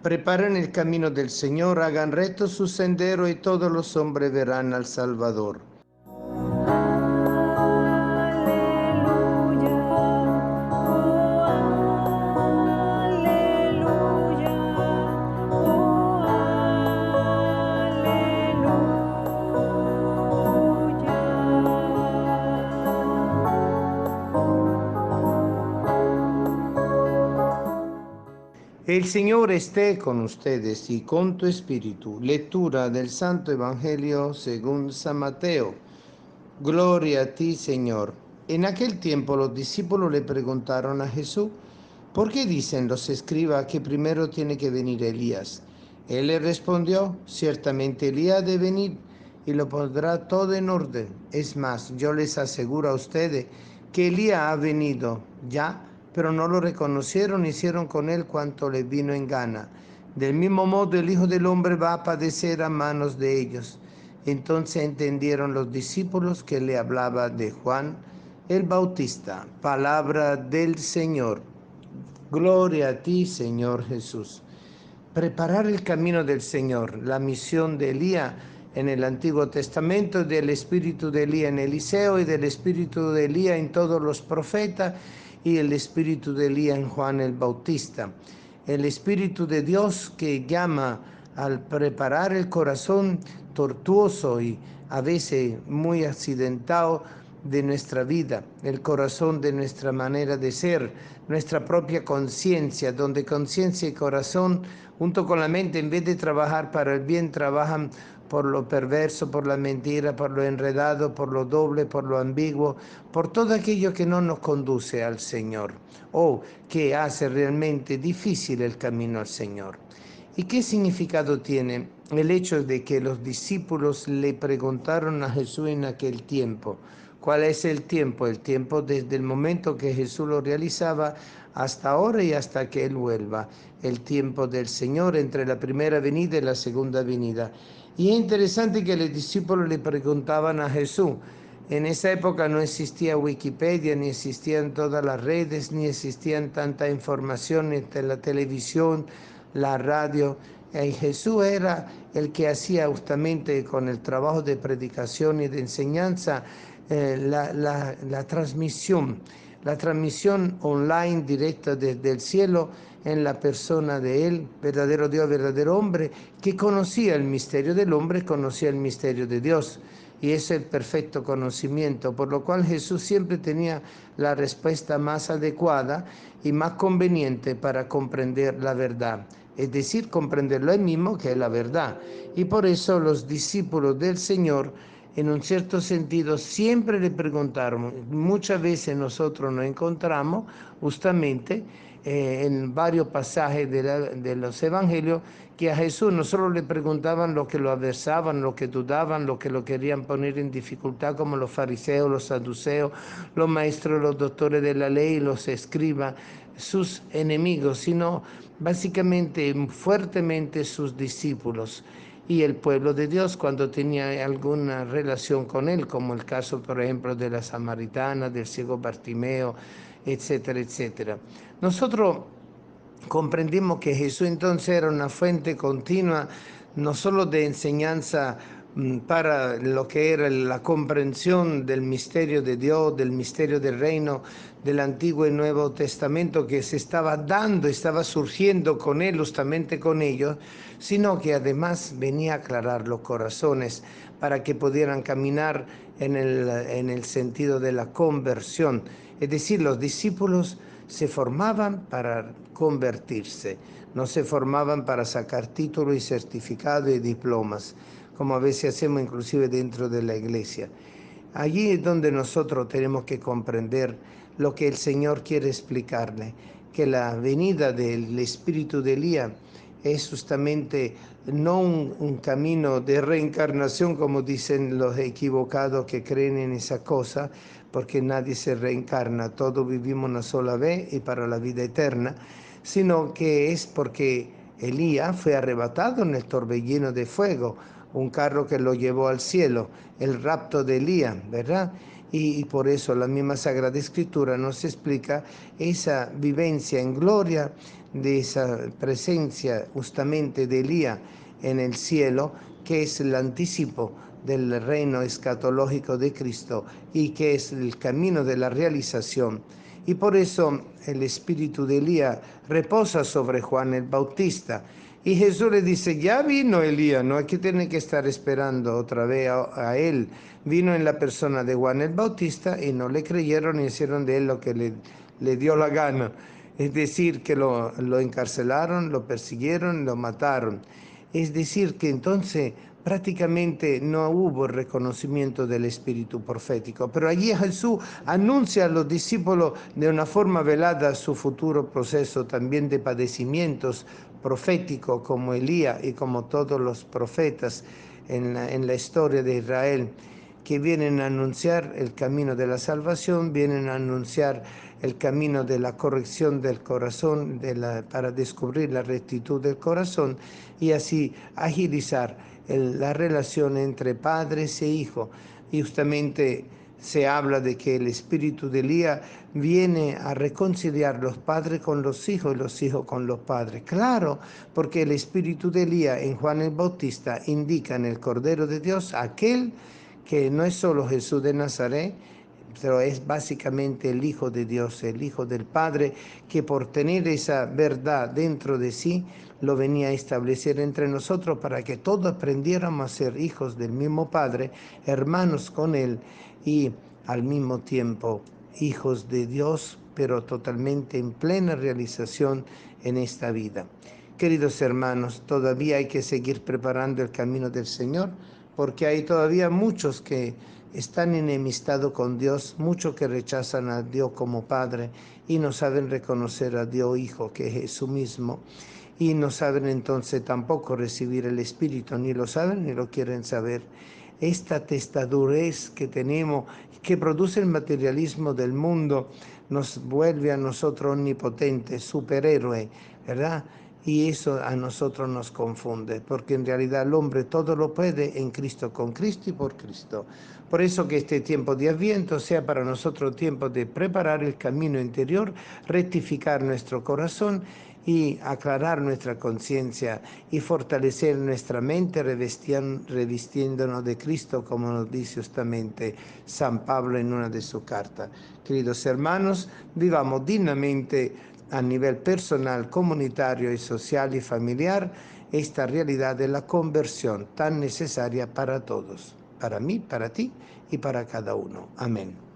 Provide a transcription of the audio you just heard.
Preparen el camino del Señor, hagan recto su sendero y todos los hombres verán al Salvador. El Señor esté con ustedes y con tu espíritu. Lectura del Santo Evangelio según San Mateo. Gloria a ti, Señor. En aquel tiempo los discípulos le preguntaron a Jesús, ¿por qué dicen los escribas que primero tiene que venir Elías? Él les respondió, ciertamente Elías ha de venir y lo pondrá todo en orden. Es más, yo les aseguro a ustedes que Elías ha venido ya, pero no lo reconocieron, hicieron con él cuanto les vino en gana. Del mismo modo el Hijo del Hombre va a padecer a manos de ellos. Entonces entendieron los discípulos que le hablaba de Juan el Bautista. Palabra del Señor. Gloria a ti, Señor Jesús. Preparar el camino del Señor, la misión de Elías en el Antiguo Testamento, del espíritu de Elías en Eliseo y del espíritu de Elías en todos los profetas y el espíritu de Elías en Juan el Bautista. El espíritu de Dios que llama al preparar el corazón tortuoso y a veces muy accidentado de nuestra vida, el corazón de nuestra manera de ser, nuestra propia conciencia, donde conciencia y corazón, junto con la mente, en vez de trabajar para el bien, trabajan por lo perverso, por la mentira, por lo enredado, por lo doble, por lo ambiguo, por todo aquello que no nos conduce al Señor o que hace realmente difícil el camino al Señor. ¿Y qué significado tiene el hecho de que los discípulos le preguntaron a Jesús en aquel tiempo? ¿Cuál es el tiempo? El tiempo desde el momento que Jesús lo realizaba hasta ahora y hasta que Él vuelva. El tiempo del Señor entre la primera venida y la segunda venida. Y es interesante que los discípulos le preguntaban a Jesús. En esa época no existía Wikipedia, ni existían todas las redes, ni existían tanta información entre la televisión, la radio. Y Jesús era el que hacía justamente con el trabajo de predicación y de enseñanza la transmisión online directa desde el cielo en la persona de Él, verdadero Dios, verdadero hombre, que conocía el misterio del hombre, conocía el misterio de Dios. Y es el perfecto conocimiento, por lo cual Jesús siempre tenía la respuesta más adecuada y más conveniente para comprender la verdad. Es decir, comprenderlo él mismo, que es la verdad. Y por eso los discípulos del Señor, en un cierto sentido, siempre le preguntaron. Muchas veces nosotros nos encontramos justamente en varios pasajes de los evangelios que a Jesús no solo le preguntaban lo que lo adversaban, lo que dudaban, lo que lo querían poner en dificultad, como los fariseos, los saduceos, los maestros, los doctores de la ley, los escribas, sus enemigos, sino básicamente fuertemente sus discípulos y el pueblo de Dios cuando tenía alguna relación con él, como el caso, por ejemplo, de la samaritana, del ciego Bartimeo, etcétera, etcétera. Nosotros comprendimos que Jesús entonces era una fuente continua, no solo de enseñanza para lo que era la comprensión del misterio de Dios, del misterio del reino del Antiguo y Nuevo Testamento que se estaba dando, estaba surgiendo con él, justamente con ellos, sino que además venía a aclarar los corazones para que pudieran caminar en el sentido de la conversión. Es decir, los discípulos se formaban para convertirse, no se formaban para sacar títulos y certificados y diplomas, como a veces hacemos inclusive dentro de la iglesia. Allí es donde nosotros tenemos que comprender lo que el Señor quiere explicarle, que la venida del Espíritu de Elías es justamente no un camino de reencarnación, como dicen los equivocados que creen en esa cosa, porque nadie se reencarna, todos vivimos una sola vez y para la vida eterna, sino que es porque Elías fue arrebatado en el torbellino de fuego, un carro que lo llevó al cielo, el rapto de Elías, ¿verdad? y por eso la misma Sagrada Escritura nos explica esa vivencia en gloria de esa presencia justamente de Elías en el cielo, que es el anticipo del reino escatológico de Cristo y que es el camino de la realización. Y por eso el espíritu de Elías reposa sobre Juan el Bautista. Y Jesús le dice, ya vino Elías, no hay que tener que estar esperando otra vez a él. Vino en la persona de Juan el Bautista y no le creyeron y hicieron de él lo que le dio la gana. Es decir, que lo encarcelaron, lo persiguieron, lo mataron. Es decir, que entonces prácticamente no hubo reconocimiento del espíritu profético. Pero allí Jesús anuncia a los discípulos de una forma velada su futuro proceso también de padecimientos proféticos como Elías y como todos los profetas en la historia de Israel, que vienen a anunciar el camino de la salvación, vienen a anunciar el camino de la corrección del corazón, para descubrir la rectitud del corazón y así agilizar la relación entre padres e hijos. Y justamente se habla de que el espíritu de Elías viene a reconciliar los padres con los hijos y los hijos con los padres. Claro, porque el espíritu de Elías en Juan el Bautista indica en el Cordero de Dios aquel que no es solo Jesús de Nazaret, pero es básicamente el Hijo de Dios, el Hijo del Padre, que por tener esa verdad dentro de sí, lo venía a establecer entre nosotros para que todos aprendiéramos a ser hijos del mismo Padre, hermanos con Él y al mismo tiempo hijos de Dios, pero totalmente en plena realización en esta vida. Queridos hermanos, todavía hay que seguir preparando el camino del Señor, porque hay todavía muchos que están enemistados con Dios, muchos que rechazan a Dios como Padre y no saben reconocer a Dios Hijo, que es Jesús mismo, y no saben entonces tampoco recibir el Espíritu, ni lo saben ni lo quieren saber. Esta testadurez que tenemos, que produce el materialismo del mundo, nos vuelve a nosotros omnipotentes, superhéroes, ¿verdad? Y eso a nosotros nos confunde, porque en realidad el hombre todo lo puede en Cristo, con Cristo y por Cristo. Por eso que este tiempo de Adviento sea para nosotros tiempo de preparar el camino interior, rectificar nuestro corazón y aclarar nuestra conciencia y fortalecer nuestra mente revistiéndonos de Cristo, como nos dice justamente San Pablo en una de sus cartas. Queridos hermanos, vivamos dignamente a nivel personal, comunitario y social y familiar esta realidad de la conversión tan necesaria para todos, para mí, para ti y para cada uno. Amén.